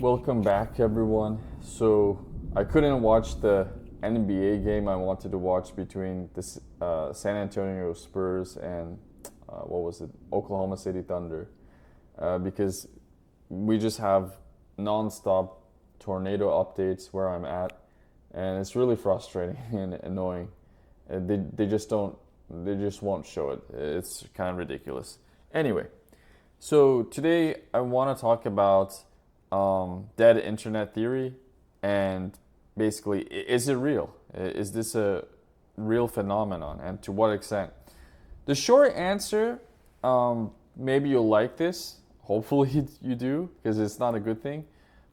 Welcome back, everyone. So I couldn't watch the NBA game I wanted to watch between the San Antonio Spurs and what was it, Oklahoma City Thunder, because we just have nonstop tornado updates where I'm at, and it's really frustrating and annoying. They just won't show it. It's kind of ridiculous. Anyway, so today I want to talk about dead internet theory, and basically, is it real? Is this a real phenomenon, and to what extent? The short answer, maybe you'll like this. Hopefully you do, because it's not a good thing.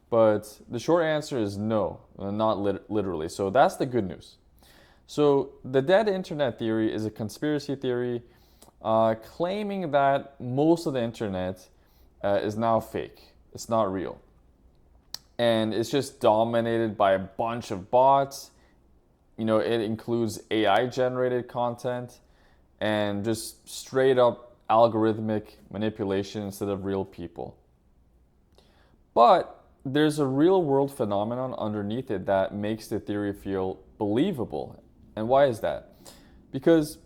But the short answer is no, not literally. So that's the good news. So the dead internet theory is a conspiracy theory claiming that most of the internet is now fake. It's not real. And it's just dominated by a bunch of bots. It includes AI generated content and just straight up algorithmic manipulation instead of real people. But there's a real world phenomenon underneath it that makes the theory feel believable. And why is that? Because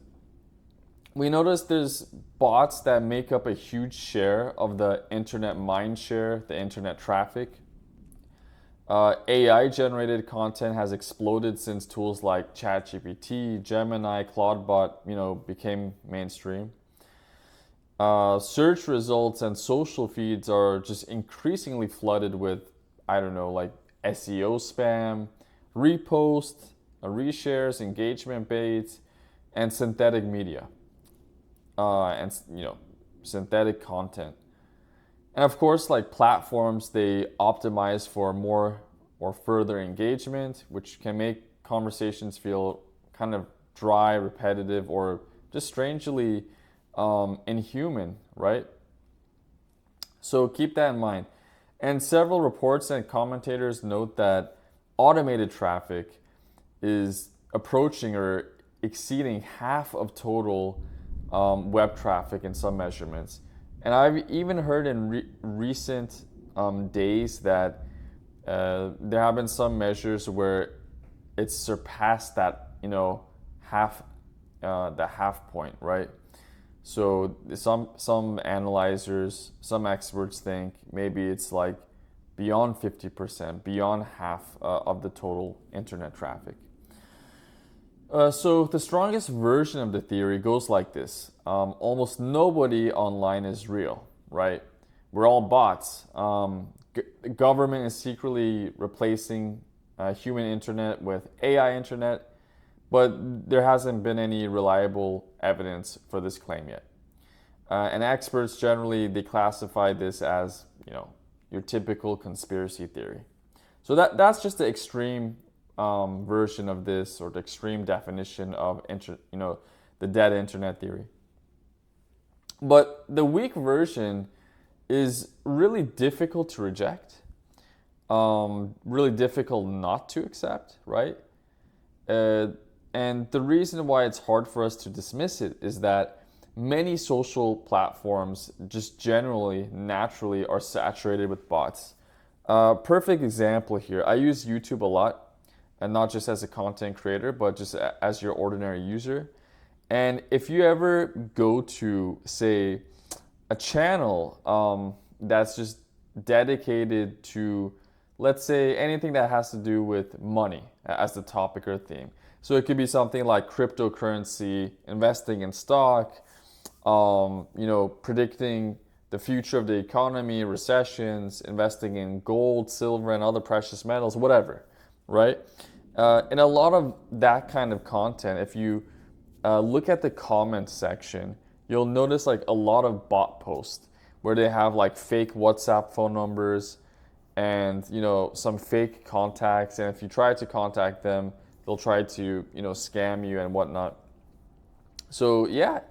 we notice there's bots that make up a huge share of the internet mind share, the internet traffic. AI generated content has exploded since tools like ChatGPT, Gemini, Claudebot, became mainstream. Search results and social feeds are just increasingly flooded with, like SEO spam, reposts, reshares, engagement baits, and synthetic media, and synthetic content. And of course, like platforms, they optimize for more or further engagement, which can make conversations feel kind of dry, repetitive, or just strangely inhuman, right? So keep that in mind. And several reports and commentators note that automated traffic is approaching or exceeding half of total web traffic in some measurements. And I've even heard in recent days that there have been some measures where it's surpassed that, half, the half point, right? So some analyzers, some experts think maybe it's like beyond 50%, beyond half of the total internet traffic. So the strongest version of the theory goes like this. Almost nobody online is real, right? We're all bots. The government is secretly replacing human internet with AI internet, but there hasn't been any reliable evidence for this claim yet. And experts generally, they classify this as, your typical conspiracy theory. So that's just the extreme version of this, or the extreme definition of the dead internet theory. But the weak version is really difficult to reject, really difficult not to accept, right? And the reason why it's hard for us to dismiss it is that many social platforms just generally, naturally are saturated with bots. Perfect example here, I use YouTube a lot, and not just as a content creator, but just as your ordinary user. And if you ever go to, say, a channel that's just dedicated to, let's say, anything that has to do with money as the topic or theme. So it could be something like cryptocurrency, investing in stock, predicting the future of the economy, recessions, investing in gold, silver, and other precious metals, whatever, right? And a lot of that kind of content, if you look at the comment section, you'll notice like a lot of bot posts where they have like fake WhatsApp phone numbers and some fake contacts, and if you try to contact them, they'll try to scam you and whatnot. So yeah,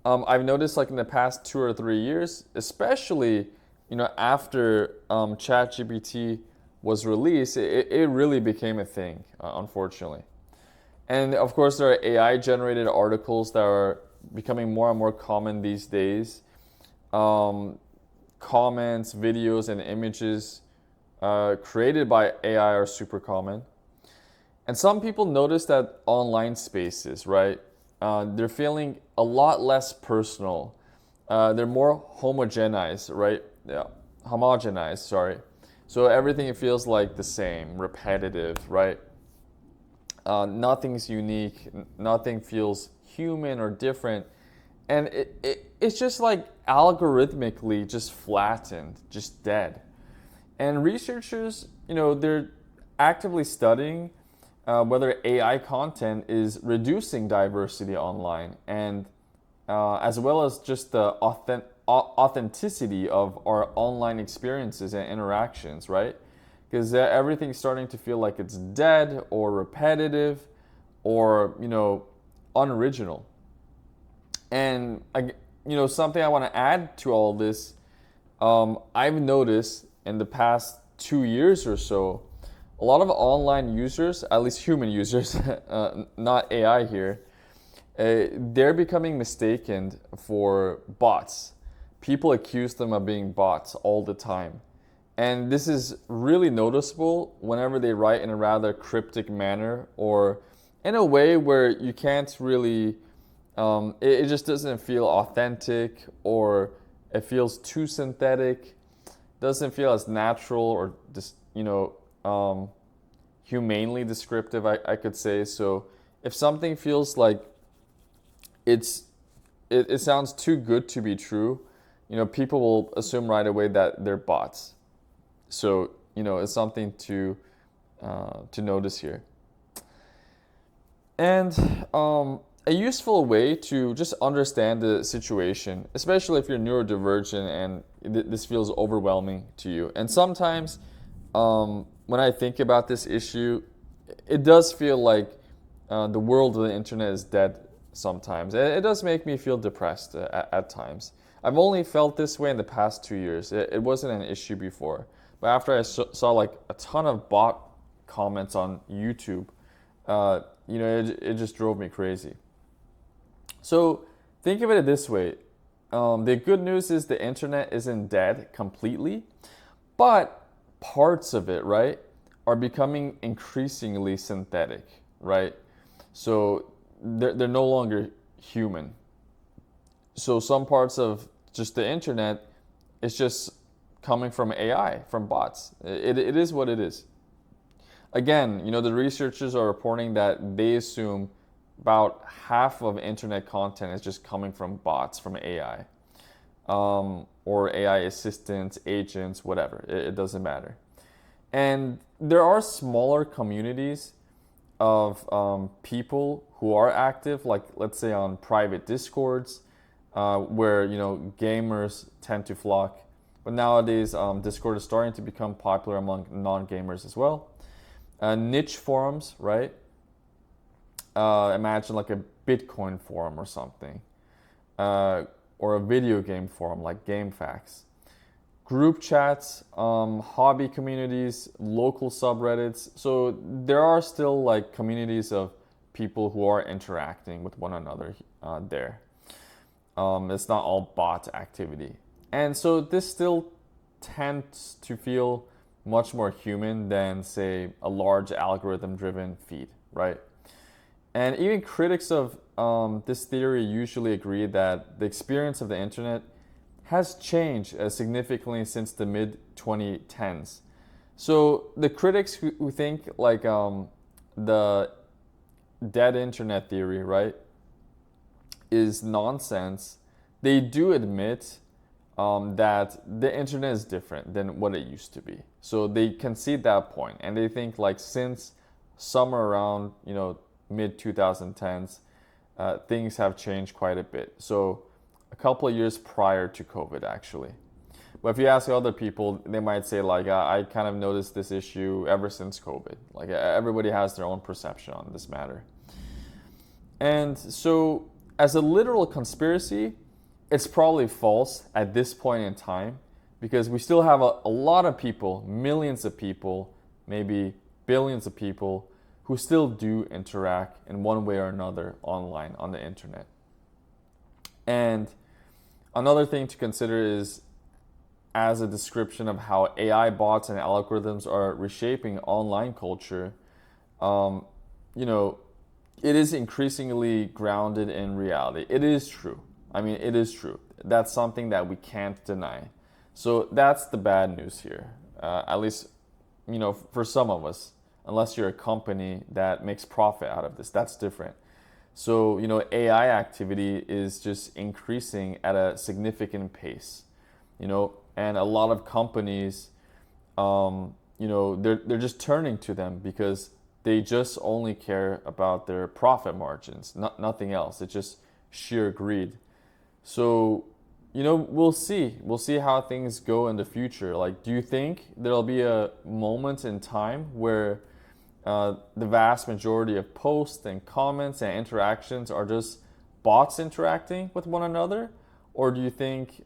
I've noticed like in the past 2 or 3 years, especially after ChatGPT was released, it really became a thing, unfortunately. And of course, there are AI generated articles that are becoming more and more common these days. Comments, videos, and images created by AI are super common. And some people notice that online spaces, right? They're feeling a lot less personal. They're more homogenized, right? Yeah, homogenized, sorry. So everything feels like the same, repetitive, right? Nothing's unique, nothing feels human or different. And it's just like algorithmically just flattened, just dead. And researchers, they're actively studying whether AI content is reducing diversity online, and as well as just the authenticity of our online experiences and interactions, right? Because everything's starting to feel like it's dead or repetitive or, unoriginal. And, something I want to add to all this, I've noticed in the past 2 years or so, a lot of online users, at least human users, not AI here, they're becoming mistaken for bots. People accuse them of being bots all the time. And this is really noticeable whenever they write in a rather cryptic manner or in a way where you can't really, it just doesn't feel authentic, or it feels too synthetic, doesn't feel as natural or just, humanely descriptive, I could say. So if something feels like it sounds too good to be true, people will assume right away that they're bots. So, it's something to notice here. And a useful way to just understand the situation, especially if you're neurodivergent and this feels overwhelming to you. And sometimes when I think about this issue, it does feel like the world of the internet is dead sometimes. It does make me feel depressed at times. I've only felt this way in the past 2 years. It wasn't an issue before. But after I saw like a ton of bot comments on YouTube, it just drove me crazy. So think of it this way. The good news is the internet isn't dead completely, but parts of it, right, are becoming increasingly synthetic, right? So they're no longer human. So some parts of just the internet is just coming from AI, from bots. It is what it is. Again, the researchers are reporting that they assume about half of internet content is just coming from bots, from AI, or AI assistants, agents, whatever. It doesn't matter. And there are smaller communities of people who are active, like let's say on private discords, where gamers tend to flock. But nowadays, Discord is starting to become popular among non-gamers as well. Niche forums, right? Imagine like a Bitcoin forum or something, or a video game forum like GameFAQs. Group chats, hobby communities, local subreddits. So there are still like communities of people who are interacting with one another there. It's not all bot activity. And so this still tends to feel much more human than, say, a large algorithm-driven feed, right? And even critics of this theory usually agree that the experience of the internet has changed significantly since the mid-2010s. So the critics who think like the dead internet theory, right, is nonsense, they do admit that the internet is different than what it used to be. So they concede that point, and they think like since somewhere around mid 2010s, things have changed quite a bit. So a couple of years prior to COVID, actually. But if you ask other people, they might say like I kind of noticed this issue ever since COVID. Like everybody has their own perception on this matter. And so as a literal conspiracy, it's probably false at this point in time, because we still have a lot of people, millions of people, maybe billions of people, who still do interact in one way or another online on the internet. And another thing to consider is, as a description of how AI bots and algorithms are reshaping online culture, um, you know, it is increasingly grounded in reality. It is true. I mean, it is true. That's something that we can't deny. So that's the bad news here. At least, for some of us, unless you're a company that makes profit out of this, that's different. So, AI activity is just increasing at a significant pace, and a lot of companies, they're just turning to them because they just only care about their profit margins, nothing else. It's just sheer greed. So, we'll see. We'll see how things go in the future. Like, do you think there'll be a moment in time where the vast majority of posts and comments and interactions are just bots interacting with one another? Or do you think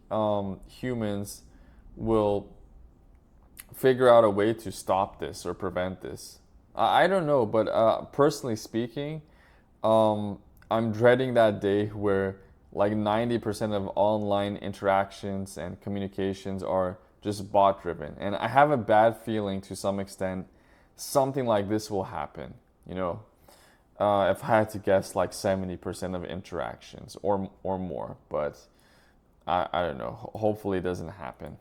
humans will figure out a way to stop this or prevent this? I don't know, but personally speaking, I'm dreading that day where like 90% of online interactions and communications are just bot driven. And I have a bad feeling to some extent something like this will happen. If I had to guess, like 70% of interactions or more, but I don't know. Hopefully it doesn't happen.